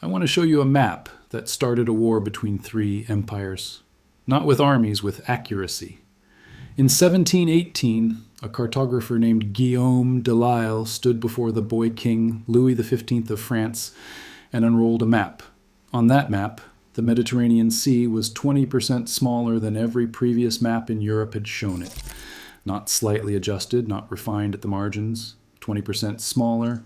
I want to show you a map that started a war between three empires. Not with armies, with accuracy. In 1718, a cartographer named Guillaume Delisle stood before the boy king Louis XV of France and unrolled a map. On that map, the Mediterranean Sea was 20% smaller than every previous map in Europe had shown it. Not slightly adjusted, not refined at the margins, 20% smaller.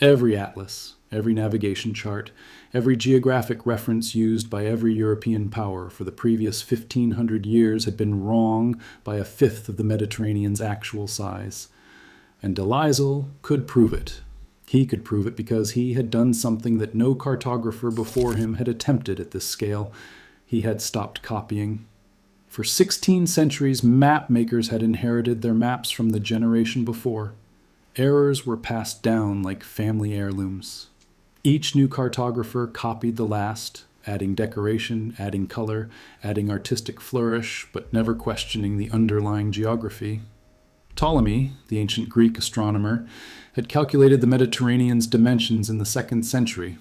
Every atlas, every navigation chart, every geographic reference used by every European power for the previous 1,500 years had been wrong by a fifth of the Mediterranean's actual size. And Delisle could prove it. He could prove it because he had done something that no cartographer before him had attempted at this scale. He had stopped copying. For 16 centuries, map makers had inherited their maps from the generation before. Errors were passed down like family heirlooms. Each new cartographer copied the last, adding decoration, adding color, adding artistic flourish, but never questioning the underlying geography. Ptolemy, the ancient Greek astronomer, had calculated the Mediterranean's dimensions in the 2nd century.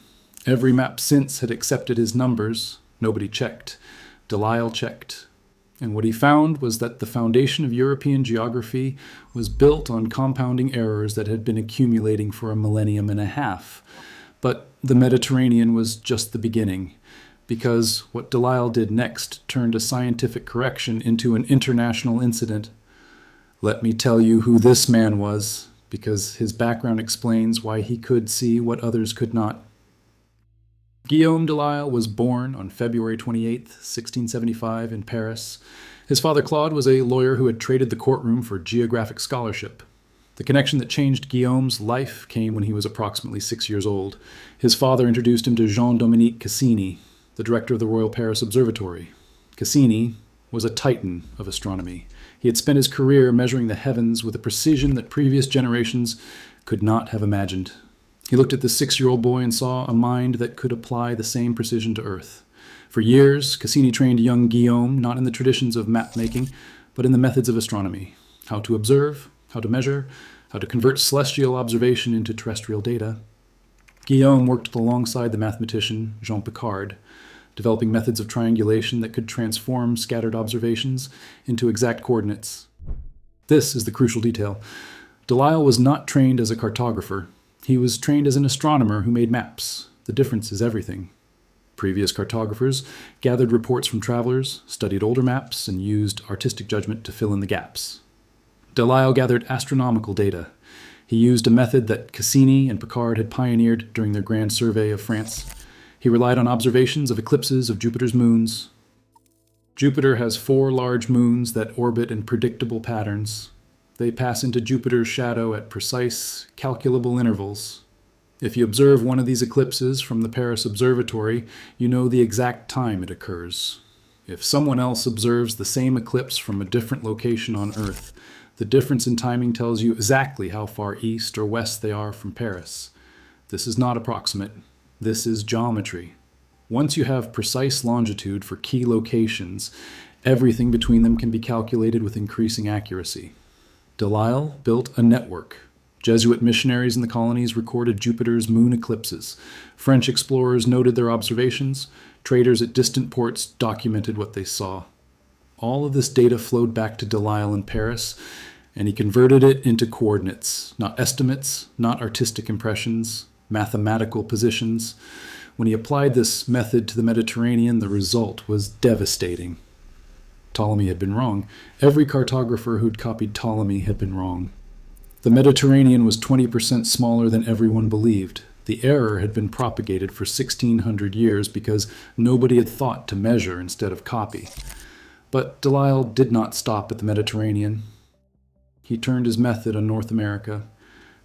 Every map since had accepted his numbers. Nobody checked. Delisle checked. And what he found was that the foundation of European geography was built on compounding errors that had been accumulating for a millennium and a half. But the Mediterranean was just the beginning, because what Delisle did next turned a scientific correction into an international incident. Let me tell you who this man was, because his background explains why he could see what others could not. Guillaume Delisle was born on February 28, 1675, in Paris. His father Claude was a lawyer who had traded the courtroom for geographic scholarship. The connection that changed Guillaume's life came when he was approximately 6 years old. His father introduced him to Jean-Dominique Cassini, the director of the Royal Paris Observatory. Cassini was a titan of astronomy. He had spent his career measuring the heavens with a precision that previous generations could not have imagined. He looked at this 6-year-old boy and saw a mind that could apply the same precision to Earth. For years, Cassini trained young Guillaume not in the traditions of map-making, but in the methods of astronomy. How to observe, how to measure, how to convert celestial observation into terrestrial data. Guillaume worked alongside the mathematician Jean Picard, developing methods of triangulation that could transform scattered observations into exact coordinates. This is the crucial detail. Delisle was not trained as a cartographer. He was trained as an astronomer who made maps. The difference is everything. Previous cartographers gathered reports from travelers, studied older maps, and used artistic judgment to fill in the gaps. Delisle gathered astronomical data. He used a method that Cassini and Picard had pioneered during their grand survey of France. He relied on observations of eclipses of Jupiter's moons. Jupiter has 4 large moons that orbit in predictable patterns. They pass into Jupiter's shadow at precise, calculable intervals. If you observe one of these eclipses from the Paris Observatory, you know the exact time it occurs. If someone else observes the same eclipse from a different location on Earth, the difference in timing tells you exactly how far east or west they are from Paris. This is not approximate. This is geometry. Once you have precise longitude for key locations, everything between them can be calculated with increasing accuracy. Delisle built a network. Jesuit missionaries in the colonies recorded Jupiter's moon eclipses. French explorers noted their observations. Traders at distant ports documented what they saw. All of this data flowed back to Delisle in Paris, and he converted it into coordinates, not estimates, not artistic impressions, mathematical positions. When he applied this method to the Mediterranean, the result was devastating. Ptolemy had been wrong. Every cartographer who'd copied Ptolemy had been wrong. The Mediterranean was 20% smaller than everyone believed. The error had been propagated for 1,600 years because nobody had thought to measure instead of copy. But Delisle did not stop at the Mediterranean. He turned his method on North America.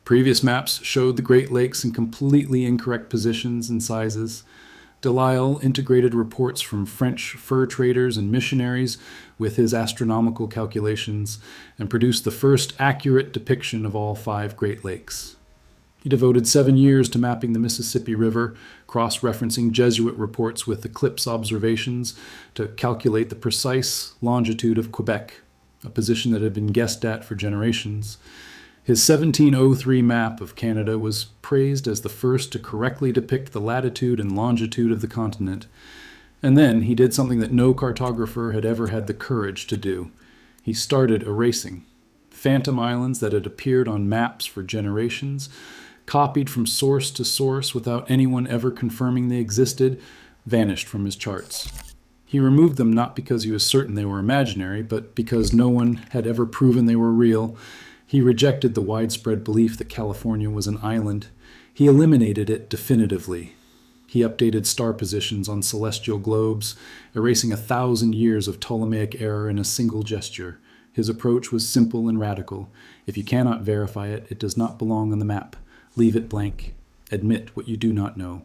Previous maps showed the Great Lakes in completely incorrect positions and sizes. Delisle integrated reports from French fur traders and missionaries with his astronomical calculations and produced the first accurate depiction of all 5 Great Lakes. He devoted 7 years to mapping the Mississippi River, cross-referencing Jesuit reports with eclipse observations to calculate the precise longitude of Quebec, a position that had been guessed at for generations. His 1703 map of Canada was praised as the first to correctly depict the latitude and longitude of the continent. And then he did something that no cartographer had ever had the courage to do. He started erasing. Phantom islands that had appeared on maps for generations, copied from source to source without anyone ever confirming they existed, vanished from his charts. He removed them not because he was certain they were imaginary, but because no one had ever proven they were real. He rejected the widespread belief that California was an island. He eliminated it definitively. He updated star positions on celestial globes, erasing 1,000 years of Ptolemaic error in a single gesture. His approach was simple and radical. If you cannot verify it, it does not belong on the map. Leave it blank. Admit what you do not know.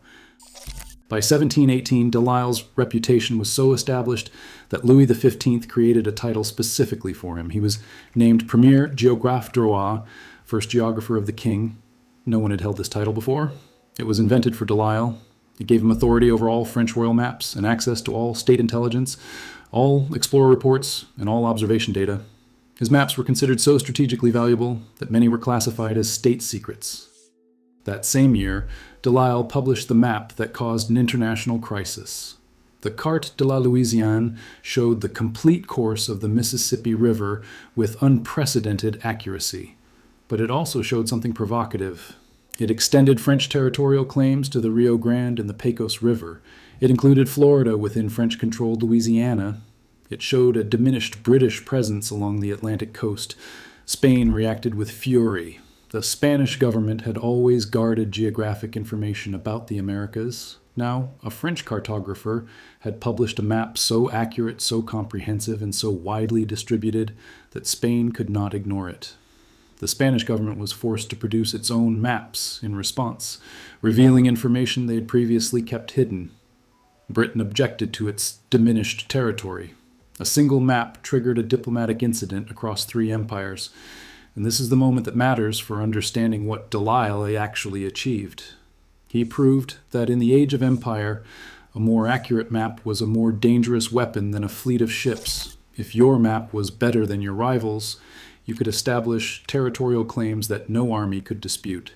By 1718, Delisle's reputation was so established that Louis XV created a title specifically for him. He was named Premier Géographe du Roi, first geographer of the king. No one had held this title before. It was invented for Delisle. It gave him authority over all French royal maps and access to all state intelligence, all explorer reports, and all observation data. His maps were considered so strategically valuable that many were classified as state secrets. That same year, Delisle published the map that caused an international crisis. The Carte de la Louisiane showed the complete course of the Mississippi River with unprecedented accuracy. But it also showed something provocative. It extended French territorial claims to the Rio Grande and the Pecos River. It included Florida within French-controlled Louisiana. It showed a diminished British presence along the Atlantic coast. Spain reacted with fury. The Spanish government had always guarded geographic information about the Americas. Now, a French cartographer had published a map so accurate, so comprehensive, and so widely distributed that Spain could not ignore it. The Spanish government was forced to produce its own maps in response, revealing information they had previously kept hidden. Britain objected to its diminished territory. A single map triggered a diplomatic incident across 3 empires. And this is the moment that matters for understanding what Delisle actually achieved. He proved that in the age of empire, a more accurate map was a more dangerous weapon than a fleet of ships. If your map was better than your rivals, you could establish territorial claims that no army could dispute.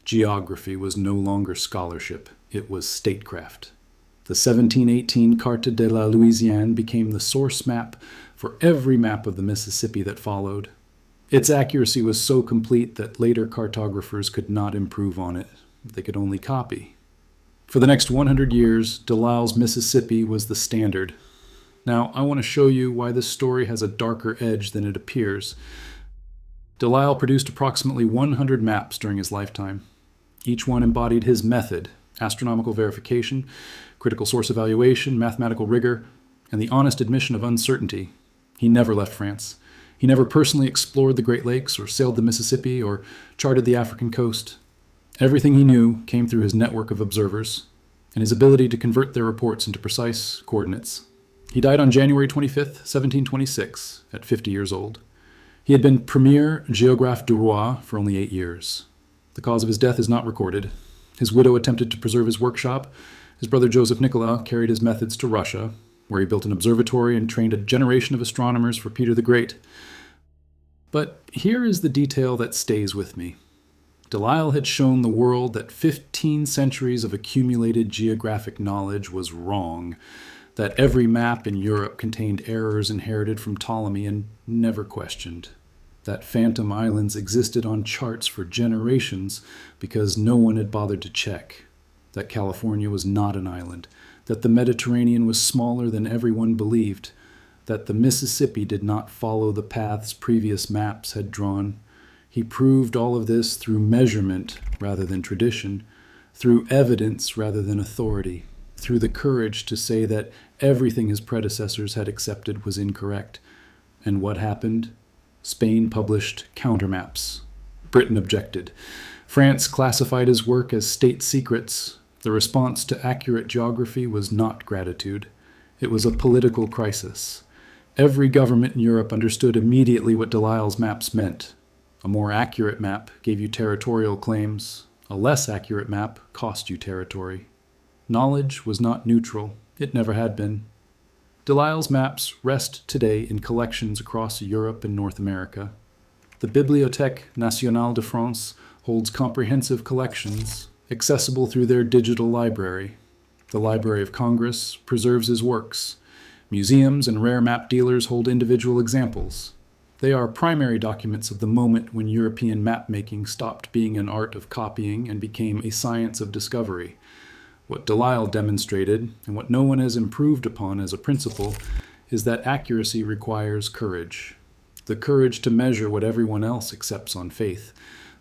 Geography was no longer scholarship, it was statecraft. The 1718 Carte de la Louisiane became the source map for every map of the Mississippi that followed. Its accuracy was so complete that later cartographers could not improve on it. They could only copy. For the next 100 years, Delisle's Mississippi was the standard. Now, I want to show you why this story has a darker edge than it appears. Delisle produced approximately 100 maps during his lifetime. Each one embodied his method: astronomical verification, critical source evaluation, mathematical rigor, and the honest admission of uncertainty. He never left France. He never personally explored the Great Lakes or sailed the Mississippi or charted the African coast. Everything he knew came through his network of observers and his ability to convert their reports into precise coordinates. He died on January 25th, 1726, at 50 years old. He had been Premier Géographe du Roi for only 8 years. The cause of his death is not recorded. His widow attempted to preserve his workshop. His brother Joseph Nicolas carried his methods to Russia, where he built an observatory and trained a generation of astronomers for Peter the Great. But here is the detail that stays with me. Delisle had shown the world that 15 centuries of accumulated geographic knowledge was wrong, that every map in Europe contained errors inherited from Ptolemy and never questioned, that phantom islands existed on charts for generations because no one had bothered to check, that California was not an island, that the Mediterranean was smaller than everyone believed, that the Mississippi did not follow the paths previous maps had drawn. He proved all of this through measurement rather than tradition, through evidence rather than authority, through the courage to say that everything his predecessors had accepted was incorrect. And what happened? Spain published countermaps. Britain objected. France classified his work as state secrets. The response to accurate geography was not gratitude. It was a political crisis. Every government in Europe understood immediately what Delisle's maps meant. A more accurate map gave you territorial claims. A less accurate map cost you territory. Knowledge was not neutral. It never had been. Delisle's maps rest today in collections across Europe and North America. The Bibliothèque nationale de France holds comprehensive collections, accessible through their digital library. The Library of Congress preserves his works. Museums and rare map dealers hold individual examples. They are primary documents of the moment when European map-making stopped being an art of copying and became a science of discovery. What Delisle demonstrated, and what no one has improved upon as a principle, is that accuracy requires courage. The courage to measure what everyone else accepts on faith.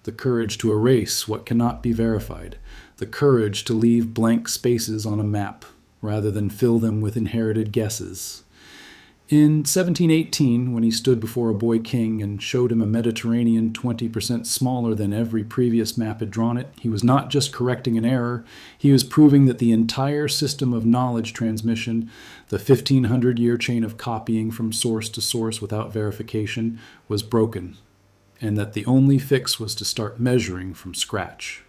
The courage to erase what cannot be verified. The courage to leave blank spaces on a map, rather than fill them with inherited guesses. In 1718, when he stood before a boy king and showed him a Mediterranean 20% smaller than every previous map had drawn it, he was not just correcting an error, he was proving that the entire system of knowledge transmission, the 1,500-year chain of copying from source to source without verification, was broken, and that the only fix was to start measuring from scratch.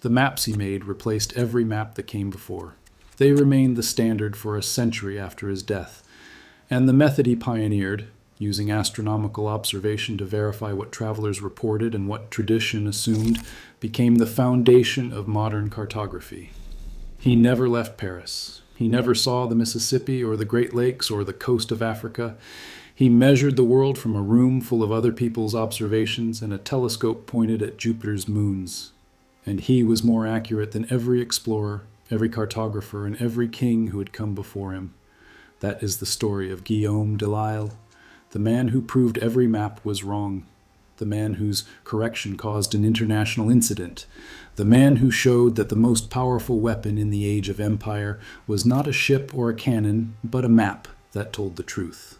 The maps he made replaced every map that came before. They remained the standard for a century after his death. And the method he pioneered, using astronomical observation to verify what travelers reported and what tradition assumed, became the foundation of modern cartography. He never left Paris. He never saw the Mississippi or the Great Lakes or the coast of Africa. He measured the world from a room full of other people's observations and a telescope pointed at Jupiter's moons. And he was more accurate than every explorer, every cartographer, and every king who had come before him. That is the story of Guillaume Delisle, the man who proved every map was wrong, the man whose correction caused an international incident, the man who showed that the most powerful weapon in the age of empire was not a ship or a cannon, but a map that told the truth.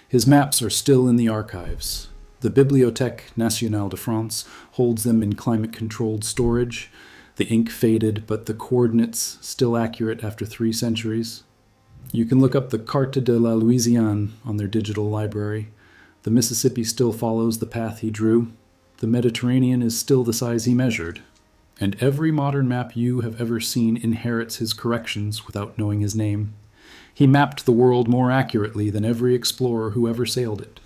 His maps are still in the archives. The Bibliothèque nationale de France holds them in climate-controlled storage. The ink faded, but the coordinates still accurate after 3 centuries. You can look up the Carte de la Louisiane on their digital library. The Mississippi still follows the path he drew. The Mediterranean is still the size he measured. And every modern map you have ever seen inherits his corrections without knowing his name. He mapped the world more accurately than every explorer who ever sailed it.